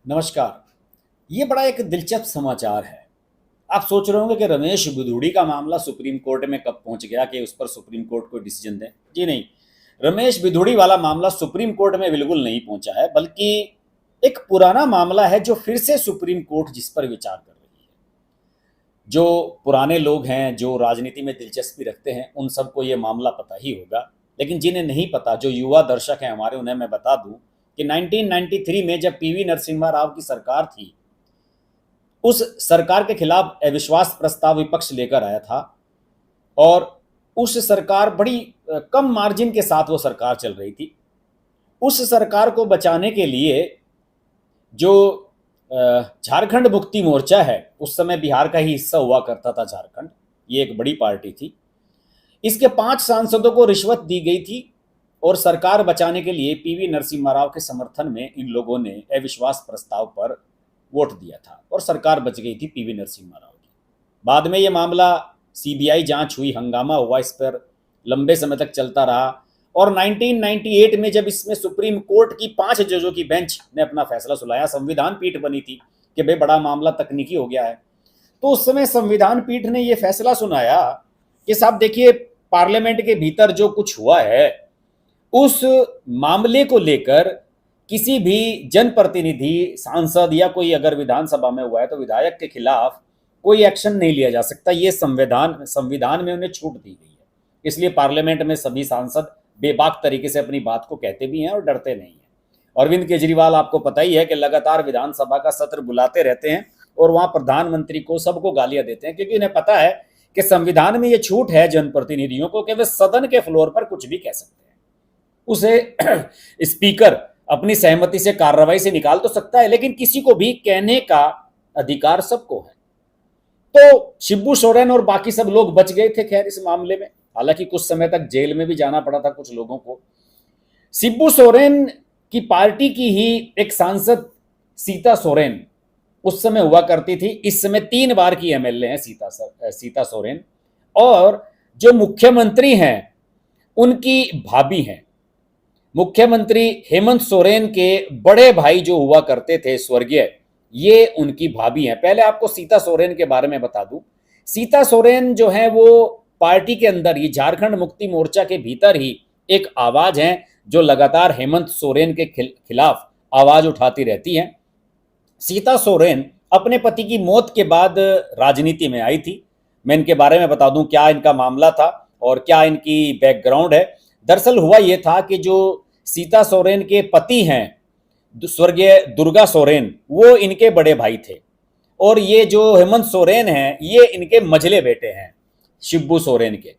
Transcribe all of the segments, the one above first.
नमस्कार। ये बड़ा एक दिलचस्प समाचार है। आप सोच रहे होंगे कि रमेश बिधूड़ी का मामला सुप्रीम कोर्ट में कब पहुंच गया कि उस पर सुप्रीम कोर्ट कोई डिसीजन दे। जी नहीं, रमेश बिधूड़ी वाला मामला सुप्रीम कोर्ट में बिल्कुल नहीं पहुंचा है, बल्कि एक पुराना मामला है जो फिर से सुप्रीम कोर्ट जिस पर विचार कर रही है। जो पुराने लोग हैं, जो राजनीति में दिलचस्पी रखते हैं, उन सबको ये मामला पता ही होगा। लेकिन जिन्हें नहीं पता, जो युवा दर्शक हैं हमारे, उन्हें मैं बता दूं कि 1993 में जब पीवी नरसिम्हा राव की सरकार थी, उस सरकार के खिलाफ अविश्वास प्रस्ताव विपक्ष लेकर आया था। और उस सरकार बड़ी कम मार्जिन के साथ वो सरकार चल रही थी। उस सरकार को बचाने के लिए जो झारखंड मुक्ति मोर्चा है, उस समय बिहार का ही हिस्सा हुआ करता था झारखंड, ये एक बड़ी पार्टी थी। इसके 5 सांसदों को रिश्वत दी गई थी और सरकार बचाने के लिए पीवी नरसिम्हा राव के समर्थन में इन लोगों ने अविश्वास प्रस्ताव पर वोट दिया था और सरकार बच गई थी पीवी नरसिम्हा राव की। बाद में ये मामला सीबीआई जांच हुई, हंगामा हुआ, इस पर लंबे समय तक चलता रहा। और 1998 में जब इसमें सुप्रीम कोर्ट की 5 जजों की बेंच ने अपना फैसला सुनाया, संविधान पीठ बनी थी कि भाई बड़ा मामला तकनीकी हो गया है, तो उस समय संविधान पीठ ने यह फैसला सुनाया कि साहब देखिए, पार्लियामेंट के भीतर जो कुछ हुआ है उस मामले को लेकर किसी भी जनप्रतिनिधि, सांसद या कोई अगर विधानसभा में हुआ है तो विधायक के खिलाफ कोई एक्शन नहीं लिया जा सकता। ये संविधान में उन्हें छूट दी गई है। इसलिए पार्लियामेंट में सभी सांसद बेबाक तरीके से अपनी बात को कहते भी हैं और डरते नहीं हैं। अरविंद केजरीवाल, आपको पता ही है कि लगातार विधानसभा का सत्र बुलाते रहते हैं और वहां प्रधानमंत्री को, सबको गालियां देते हैं, क्योंकि उन्हें पता है कि संविधान में यह छूट है जनप्रतिनिधियों को कि वे सदन के फ्लोर पर कुछ भी कह सकते हैं। उसे स्पीकर अपनी सहमति से कार्रवाई से निकाल तो सकता है, लेकिन किसी को भी कहने का अधिकार सबको है। तो शिबू सोरेन और बाकी सब लोग बच गए थे खैर इस मामले में, हालांकि कुछ समय तक जेल में भी जाना पड़ा था कुछ लोगों को। शिबू सोरेन की पार्टी की ही एक सांसद सीता सोरेन उस समय हुआ करती थी। इस समय 3 बार की एमएलए हैं सीता सोरेन। और जो मुख्यमंत्री हैं उनकी भाभी हैं। मुख्यमंत्री हेमंत सोरेन के बड़े भाई जो हुआ करते थे स्वर्गीय, ये उनकी भाभी हैं। पहले आपको सीता सोरेन के बारे में बता दूं। सीता सोरेन जो है वो पार्टी के अंदर ही, झारखंड मुक्ति मोर्चा के भीतर ही एक आवाज है जो लगातार हेमंत सोरेन के खिलाफ आवाज उठाती रहती हैं। सीता सोरेन अपने पति की मौत के बाद राजनीति में आई थी। मैं इनके बारे में बता दूं क्या इनका मामला था और क्या इनकी बैकग्राउंड है। दरअसल हुआ यह था कि जो सीता सोरेन के पति हैं स्वर्गीय दुर्गा सोरेन, वो इनके बड़े भाई थे। और ये जो हेमंत सोरेन हैं, ये इनके मझले बेटे हैं शिबू सोरेन के।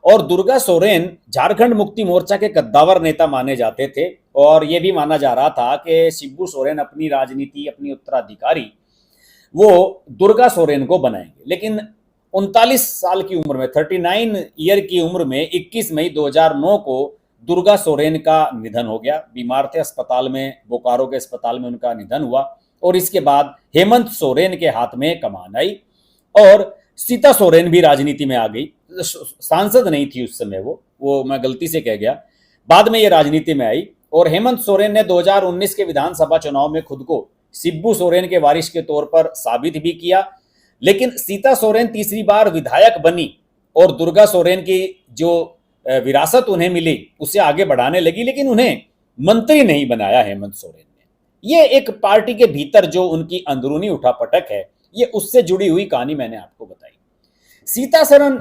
और दुर्गा सोरेन झारखंड मुक्ति मोर्चा के कद्दावर नेता माने जाते थे और यह भी माना जा रहा था कि शिबू सोरेन अपनी राजनीति, अपनी उत्तराधिकारी वो दुर्गा सोरेन को बनाएंगे। लेकिन 39 साल की उम्र में, 39 ईयर की उम्र में 21 मई 2009 को दुर्गा सोरेन का निधन हो गया। बीमार थे, अस्पताल में, बोकारो के अस्पताल में उनका निधन हुआ। और इसके बाद हेमंत सोरेन के हाथ में कमान आई और सीता सोरेन भी राजनीति में आ गई। सांसद नहीं थी उस समय, वो मैं गलती से कह गया। बाद में ये राजनीति में आई और हेमंत सोरेन ने 2019 के विधानसभा चुनाव में खुद को शिबू सोरेन के वारिस के तौर पर साबित भी किया। लेकिन सीता सोरेन तीसरी बार विधायक बनी और दुर्गा सोरेन की जो विरासत उन्हें मिली उसे आगे बढ़ाने लगी, लेकिन उन्हें मंत्री नहीं बनाया हेमंत सोरेन ने। ये एक पार्टी के भीतर जो उनकी अंदरूनी उठापटक है, ये उससे जुड़ी हुई कहानी मैंने आपको बताई।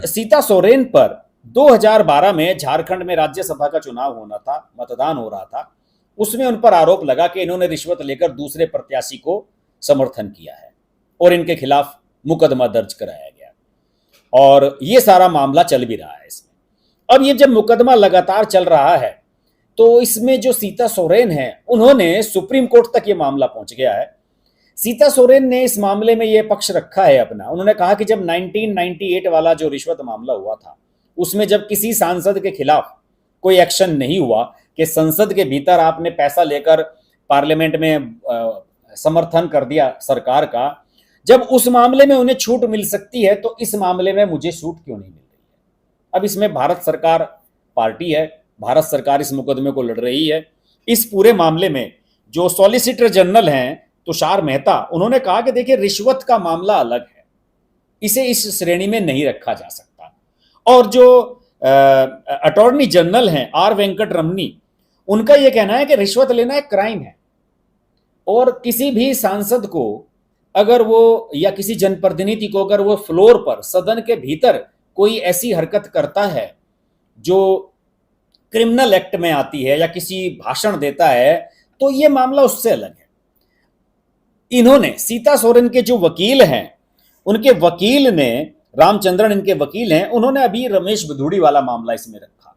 सीता सोरेन पर 2012 में झारखंड में राज्यसभा का चुनाव होना था, मतदान हो रहा था। उसमें उन पर आरोप लगा कि इन्होंने रिश्वत लेकर दूसरे प्रत्याशी को समर्थन किया है और इनके खिलाफ मुकदमा दर्ज कराया गया और ये सारा मामला चल भी रहा है इसमें। अब ये जब मुकदमा लगातार चल रहा है तो इसमें जो सीता सोरेन है, उन्होंने सुप्रीम कोर्ट तक ये मामला पहुंच गया है। सीता सोरेन ने इस मामले में ये पक्ष रखा है अपना। उन्होंने कहा कि जब 1998 वाला जो रिश्वत मामला हुआ था, उसमें जब किसी सांसद के खिलाफ कोई एक्शन नहीं हुआ कि संसद के भीतर आपने पैसा लेकर पार्लियामेंट में समर्थन कर दिया सरकार का, जब उस मामले में उन्हें छूट मिल सकती है तो इस मामले में मुझे छूट क्यों नहीं मिल रही है। अब इसमें भारत सरकार पार्टी है, भारत सरकार इस मुकदमे को लड़ रही है। इस पूरे मामले में जो सॉलिसिटर जनरल हैं तुषार मेहता, उन्होंने कहा कि देखिए रिश्वत का मामला अलग है, इसे इस श्रेणी में नहीं रखा जा सकता। और जो अटॉर्नी जनरल हैं आर वेंकट रमनी, उनका यह कहना है कि रिश्वत लेना एक क्राइम है, और किसी भी सांसद को अगर वो या किसी जनप्रतिनिधि को अगर वो फ्लोर पर सदन के भीतर कोई ऐसी हरकत करता है जो क्रिमिनल एक्ट में आती है या किसी भाषण देता है, तो ये मामला उससे अलग है। इन्होंने सीता सोरेन के जो वकील हैं, उनके वकील ने, रामचंद्रन इनके वकील हैं, उन्होंने अभी रमेश बिधूड़ी वाला मामला इसमें रखा।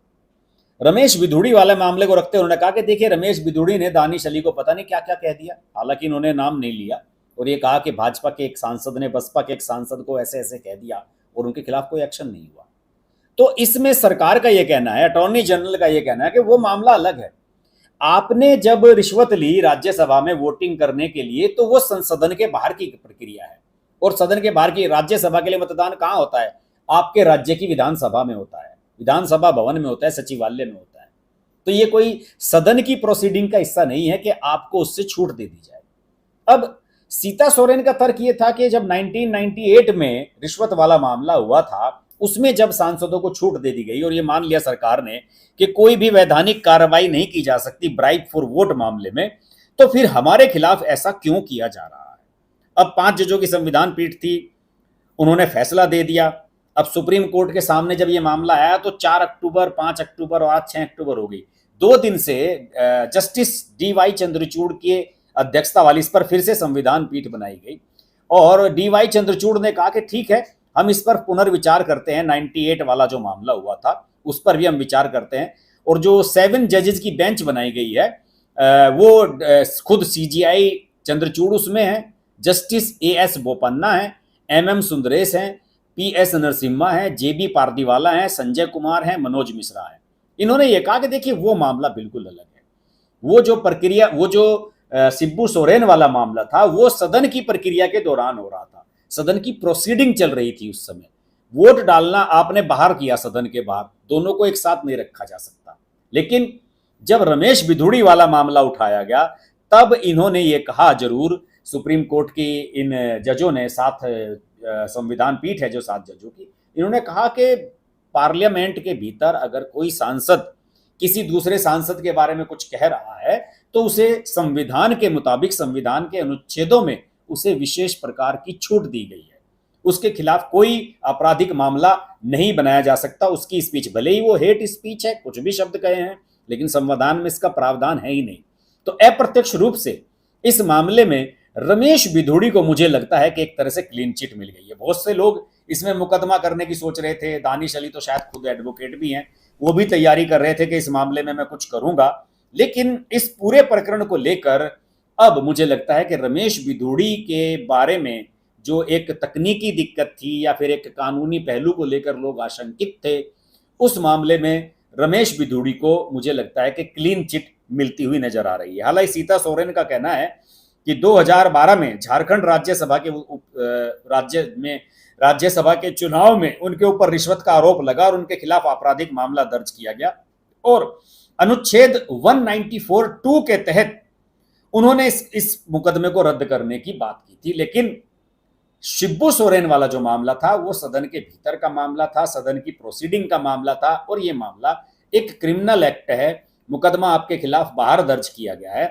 रमेश बिधूड़ी वाले मामले को रखते उन्होंने कहा कि देखिए रमेश बिधूड़ी ने दानिश अली को पता नहीं क्या क्या कह दिया, हालांकि इन्होंने नाम नहीं लिया, और ये कहा कि भाजपा के एक सांसद ने बसपा के एक सांसद को ऐसे ऐसे कह दिया और उनके खिलाफ कोई एक्शन नहीं हुआ। तो इसमें सरकार का यह कहना है, अटॉर्नी जनरल का यह कहना है कि वो मामला अलग है। आपने जब रिश्वत ली राज्यसभा में वोटिंग करने के लिए, तो वो सदन के बाहर की प्रक्रिया है, और सदन के बाहर की, राज्यसभा के लिए मतदान कहां होता है? आपके राज्य की विधानसभा में होता है, विधानसभा भवन में होता है, सचिवालय में होता है। तो ये कोई सदन की प्रोसीडिंग का हिस्सा नहीं है कि आपको उससे छूट दे दी जाए। अब सीता सोरेन का तर्क ये था कि जब 1998 में रिश्वत वाला मामला हुआ था, उसमें जब सांसदों को छूट दे दी गई और ये मान लिया सरकार ने कि कोई भी वैधानिक कार्रवाई नहीं की जा सकती ब्राइब फॉर वोट मामले में, तो फिर हमारे खिलाफ ऐसा क्यों किया जा रहा है? अब 5 जजों की संविधान पीठ थी, उन्होंने फैसला दे दिया। अब सुप्रीम कोर्ट के सामने जब ये मामला आया तो 4 अक्टूबर, 5 अक्टूबर और आज 6 अक्टूबर हो गई। 2 दिन से जस्टिस DY चंद्रचूड़ के अध्यक्षता वाली इस पर फिर से संविधान पीठ बनाई गई, और DY चंद्रचूड़ ने कहा कि ठीक है, हम इस पर पुनर्विचार करते हैं। 98 वाला जो मामला हुआ था उस पर भी हम विचार करते हैं, और जो 7 जजेस की बेंच बनाई गई है वो खुद CJI चंद्रचूड़ उसमें है, जस्टिस AS बोपन्ना है, MM सुंदरेश हैं, PS नरसिम्हा है, JB पारदीवाला है, संजय कुमार है, मनोज मिश्रा है। इन्होंने ये कहा कि देखिए वो मामला बिल्कुल अलग है। वो जो प्रक्रिया, वो जो शिबू सोरेन वाला मामला था, वो सदन की प्रक्रिया के दौरान हो रहा था, सदन की प्रोसीडिंग चल रही थी उस समय। वोट डालना आपने बाहर किया, सदन के बाहर, दोनों को एक साथ नहीं रखा जा सकता। लेकिन जब रमेश बिधूड़ी वाला मामला उठाया गया, तब इन्होंने ये कहा जरूर, सुप्रीम कोर्ट की इन जजों ने, 7 संविधान पीठ है जो 7 जजों की, इन्होंने कहा कि पार्लियामेंट के भीतर अगर कोई सांसद किसी दूसरे सांसद के बारे में कुछ कह रहा है, तो उसे संविधान के मुताबिक, संविधान के अनुच्छेदों में उसे विशेष प्रकार की छूट दी गई है। उसके खिलाफ कोई आपराधिक मामला नहीं बनाया जा सकता। उसकी स्पीच भले ही वो हेट स्पीच है, कुछ भी शब्द कहे हैं, लेकिन संविधान में इसका प्रावधान है ही नहीं। तो अप्रत्यक्ष रूप से इस मामले में रमेश बिधूड़ी को मुझे लगता है कि एक तरह से क्लीन चिट मिल गई है। बहुत से लोग इसमें मुकदमा करने की सोच रहे थे, दानिश अली तो शायद खुद एडवोकेट भी हैं, वो भी तैयारी कर रहे थे कि इस मामले में मैं कुछ करूंगा। लेकिन इस पूरे प्रकरण को लेकर अब मुझे लगता है कि रमेश बिधूड़ी के बारे में जो एक तकनीकी दिक्कत थी या फिर एक कानूनी पहलू को लेकर लोग आशंकित थे, उस मामले में रमेश बिधूड़ी को मुझे लगता है कि क्लीन चिट मिलती हुई नजर आ रही है। हालांकि सीता सोरेन का कहना है कि 2012 में झारखंड राज्यसभा के चुनाव में उनके ऊपर रिश्वत का आरोप लगा और उनके खिलाफ आपराधिक मामला दर्ज किया गया, और अनुच्छेद 194(2) के तहत उन्होंने इस मुकदमे को रद्द करने की बात की थी। लेकिन शिबू सोरेन वाला जो मामला था वो सदन के भीतर का मामला था, सदन की प्रोसीडिंग का मामला था, और ये मामला एक क्रिमिनल एक्ट है, मुकदमा आपके खिलाफ बाहर दर्ज किया गया है।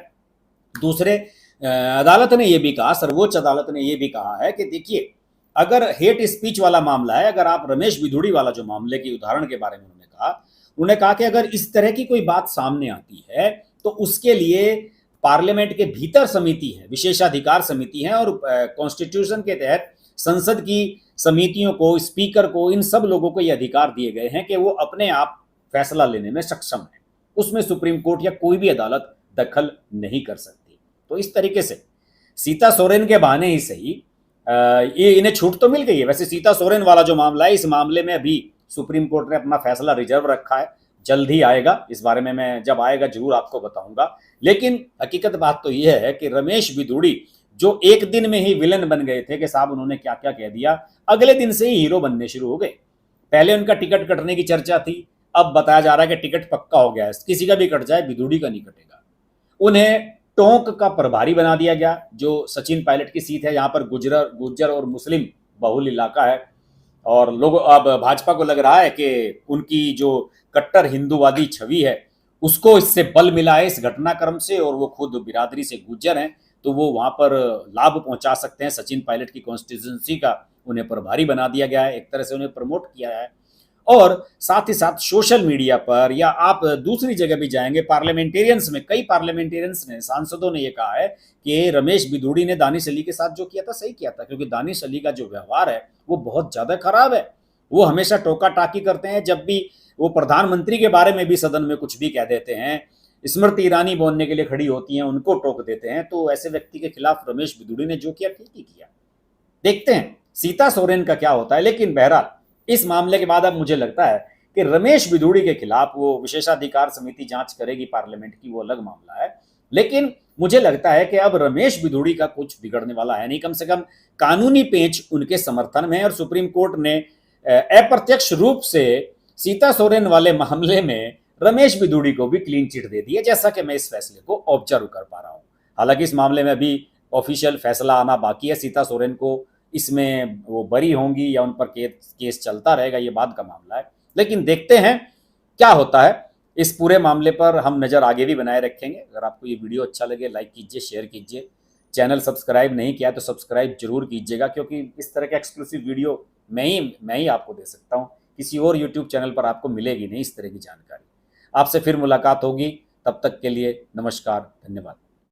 दूसरे अदालत ने यह भी कहा, सर्वोच्च अदालत ने यह भी कहा है कि देखिए, अगर हेट स्पीच वाला मामला है, अगर आप रमेश बिधूड़ी वाला जो मामले के उदाहरण के बारे में उन्होंने कहा कि अगर इस तरह की कोई बात सामने आती है तो उसके लिए पार्लियामेंट के भीतर समिति है, विशेषाधिकार समिति है, और कॉन्स्टिट्यूशन के तहत संसद की समितियों को, स्पीकर को, इन सब लोगों को ये अधिकार दिए गए हैं कि वो अपने आप फैसला लेने में सक्षम है। उसमें सुप्रीम कोर्ट या कोई भी अदालत दखल नहीं कर सकती। तो इस तरीके से सीता सोरेन के बहाने ही सही ये इन्हें छूट तो मिल गई है। वैसे सीता सोरेन वाला जो मामला है, इस मामले में अभी सुप्रीम कोर्ट ने अपना फैसला रिजर्व रखा है, जल्द ही आएगा। इस बारे में मैं जब आएगा जरूर आपको बताऊंगा। लेकिन हकीकत बात तो यह है कि रमेश बिधूड़ी जो एक दिन में ही विलन बन गए थे कि साहब उन्होंने क्या क्या कह दिया, अगले दिन से ही हीरो बनने शुरू हो गए। पहले उनका टिकट कटने की चर्चा थी, अब बताया जा रहा है कि टिकट पक्का हो गया है, किसी का भी कट जाए, बिधूड़ी का नहीं कटेगा। उन्हें टोंक का प्रभारी बना दिया गया, जो सचिन पायलट की सीट है। यहाँ पर गुज्जर और मुस्लिम बहुल इलाका है, और लोग अब भाजपा को लग रहा है कि उनकी जो कट्टर हिंदूवादी छवि है उसको इससे बल मिला है इस घटनाक्रम से, और वो खुद बिरादरी से गुज्जर हैं, तो वो वहां पर लाभ पहुंचा सकते हैं सचिन पायलट की कॉन्स्टिट्यूंसी का। उन्हें प्रभारी बना दिया गया है, एक तरह से उन्हें प्रमोट किया है। और साथ ही साथ सोशल मीडिया पर या आप दूसरी जगह भी जाएंगे, पार्लियामेंटेरियंस में कई पार्लियामेंटेरियंस ने, सांसदों ने ये कहा है कि रमेश बिधूड़ी ने दानिश अली के साथ जो किया था सही किया था, क्योंकि दानिश अली का जो व्यवहार है वो बहुत ज्यादा खराब है। वो हमेशा टोका टाकी करते हैं, जब भी वो प्रधानमंत्री के बारे में भी सदन में कुछ भी कह देते हैं, स्मृति ईरानी बोलने के लिए खड़ी होती हैं, उनको टोक देते हैं। तो ऐसे व्यक्ति के खिलाफ रमेश बिधूड़ी ने जो किया ठीक ही किया। देखते हैं सीता सोरेन का क्या होता है। लेकिन बहरहाल इस मामले के बाद अब मुझे लगता है कि रमेश बिधूड़ी के खिलाफ वो विशेषाधिकार समिति जांच करेगी पार्लियामेंट की, वो अलग मामला है। लेकिन मुझे लगता है कि अब रमेश बिधूड़ी का कुछ बिगड़ने वाला है नहीं, कम से कम कानूनी पेंच उनके समर्थन में है। और सुप्रीम कोर्ट ने अप्रत्यक्ष रूप से सीता सोरेन वाले मामले में रमेश बिधूड़ी को भी क्लीन चिट दे दी है, जैसा कि मैं इस फैसले को ऑब्जर्व कर पा रहा हूं। हालांकि इस मामले में अभी ऑफिशियल फैसला आना बाकी है, सीता सोरेन को इसमें वो बरी होंगी या उन पर केस चलता रहेगा, ये बाद का मामला है। लेकिन देखते हैं क्या होता है। इस पूरे मामले पर हम नज़र आगे भी बनाए रखेंगे। अगर आपको ये वीडियो अच्छा लगे लाइक कीजिए, शेयर कीजिए। चैनल सब्सक्राइब नहीं किया तो सब्सक्राइब जरूर कीजिएगा, क्योंकि इस तरह के एक्सक्लूसिव वीडियो मैं ही आपको दे सकता हूँ, किसी और यूट्यूब चैनल पर आपको मिलेगी नहीं इस तरह की जानकारी। आपसे फिर मुलाकात होगी, तब तक के लिए नमस्कार, धन्यवाद।